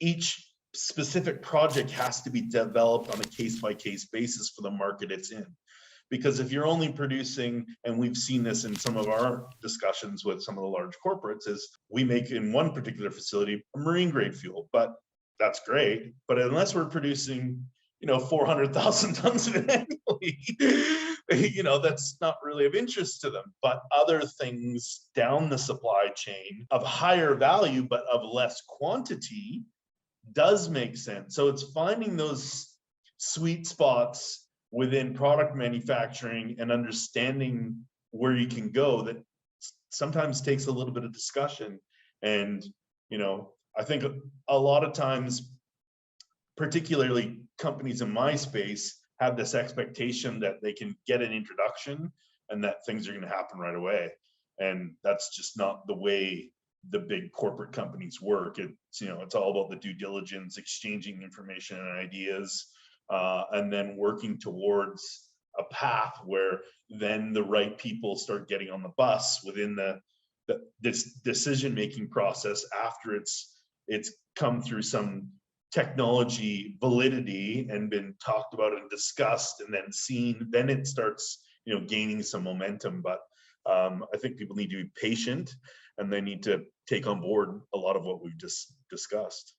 each specific project has to be developed on a case-by-case basis for the market it's in. Because if you're only producing, and we've seen this in some of our discussions with some of the large corporates, is we make in one particular facility a marine grade fuel, but that's great. But unless we're producing, 400,000 tons of it annually, that's not really of interest to them. But other things down the supply chain of higher value, but of less quantity, does make sense. So it's finding those sweet spots within product manufacturing and understanding where you can go that sometimes takes a little bit of discussion. And, I think a lot of times, particularly companies in my space, have this expectation that they can get an introduction and that things are going to happen right away. And that's just not the way the big corporate companies work. It's all about the due diligence, exchanging information and ideas, and then working towards a path where then the right people start getting on the bus within this decision-making process after it's come through some technology validity and been talked about and discussed and then seen. Then it starts, gaining some momentum. But I think people need to be patient, and they need to take on board a lot of what we've just discussed.